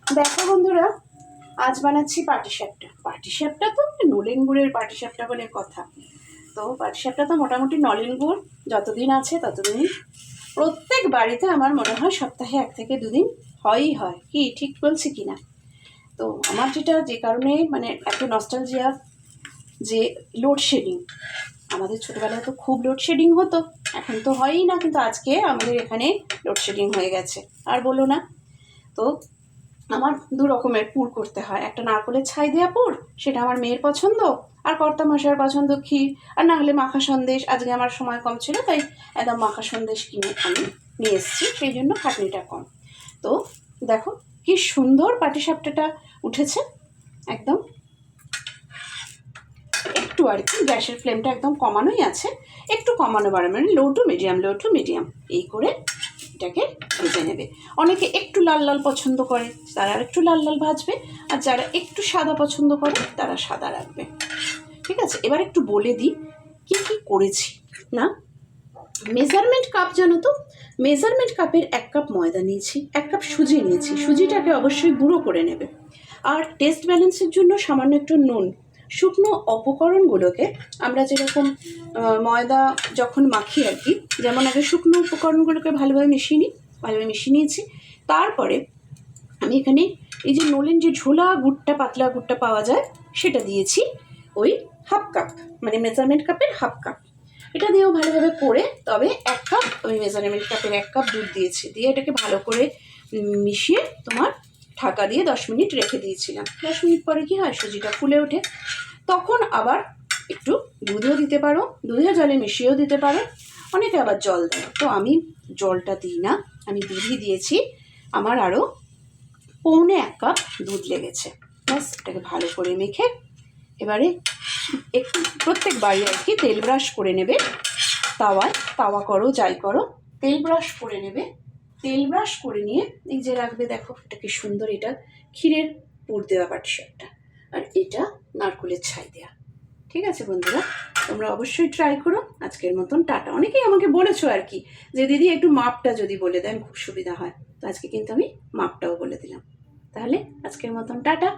দেখো বন্ধুরা, আজ বানাচ্ছি পাটিসাপটা। পাটিসাপটা তো নলেন গুড়ের পাটিসাপটা বলে কথা। তো পাটিসাপটা তো মোটামুটি নলেন গুড় যতদিন আছে ততদিন প্রত্যেক বাড়িতে আমার মনে হয় সপ্তাহে 1 থেকে 2 দিন হয়ই হয়। কি ঠিক বলছি কি না? তো আমার যেটা যে কারণে মানে এত নস্টালজিয়া, যে লোডশেডিং, আমাদের ছোটোবেলায় তো খুব লোডশেডিং হতো, এখন তো হয়ই না, কিন্তু আজকে আমাদের এখানে লোডশেডিং হয়ে গেছে আর বলো না। তো আমার 2 রকমের পুর করতে হয়। একটা নারকেলের ছাই দেওয়া পুর, সেটা আমার মেয়ের পছন্দ, আর কর্তা মশাইয়ের পছন্দ ক্ষীর, আর না হলে মাখা সন্দেশ। আজকে আমার সময় কম ছিল তাই একদম মাখা সন্দেশ কিনে আমি নিয়ে এসেছি, সেই জন্য খাটনিটা কম। তো দেখো কি সুন্দর পাটিসাপটাটা উঠেছে, একদম একটু আর কি গ্যাসের ফ্লেমটা একদম কমানোই আছে, একটু কমানো বাড়ানো, মানে লো টু মিডিয়াম এই করে এটাকে ভেজে নেবে। অনেকে একটু লাল লাল পছন্দ করে, তারা একটু লাল লাল ভাজবে, আর যারা একটু সাদা পছন্দ করে তারা সাদা রাখবে। ঠিক আছে, এবার একটু বলে দিই কি কি করেছি না। মেজারমেন্ট কাপ জানো তো, মেজারমেন্ট কাপের 1 কাপ ময়দা নিয়েছি, 1 কাপ সুজি নিয়েছি, সুজিটাকে অবশ্যই গুঁড়ো করে নেবে। আর টেস্ট ব্যালেন্সের জন্য সামান্য একটু নুন। শুকনো উপকরণগুলোকে আমরা যেরকম ময়দা যখন মাখি আর কি, যেমন আগে শুকনো উপকরণগুলোকে ভালোভাবে মিশিয়ে নিয়েছি। তারপরে আমি এখানে এই যে নলেন যে ঝোলা গুড়টা, পাতলা গুড়টা পাওয়া যায়, সেটা দিয়েছি ওই 1/2 কাপ, মানে মেজারমেন্ট কাপের 1/2 কাপ। এটা দিয়েও ভালোভাবে করে, তবে 1 কাপ ওই মেজারমেন্ট কাপের 1 কাপ দুধ দিয়েছি, দিয়ে এটাকে ভালো করে মিশিয়ে তোমার ঢাকা দিয়ে 10 মিনিট রেখে দিয়েছিলাম। 10 মিনিট পরে কি হয়, সুজিটা ফুলে ওঠে, তখন আবার একটু দুধও দিতে পারো, দুধেও জলে মিশিয়েও দিতে পারো, অনেকে আবার জল দেয়। তো আমি জলটা দিই না, আমি দুধই দিয়েছি। আমার আরও পৌনে 1 কাপ দুধ লেগেছে। ব্যাস, এটাকে ভালো করে মেখে এবারে একটু প্রত্যেক বাড়ি আর কি তেল ব্রাশ করে নেবে। তাওয়া করো যাই করো, তেল ব্রাশ করে নেবে। তেল ব্রাশ করে নিয়ে এই যে রাখবে, দেখো এটা কি সুন্দর, এটা ক্ষীরের পুর দেওয়া পাটিসাপটা, আর এটা নারকেলের ছাই দেওয়া। ঠিক আছে বন্ধুরা, তোমরা অবশ্যই ট্রাই করো। আজকের মতন টাটা। অনেকেই আমাকে বলেছো আর কি যে দিদি একটু মাপটা যদি বলে দেন খুব সুবিধা হয়, তো আজকে কিন্তু আমি মাপটাও বলে দিলাম। তাহলে আজকের মতন টাটা।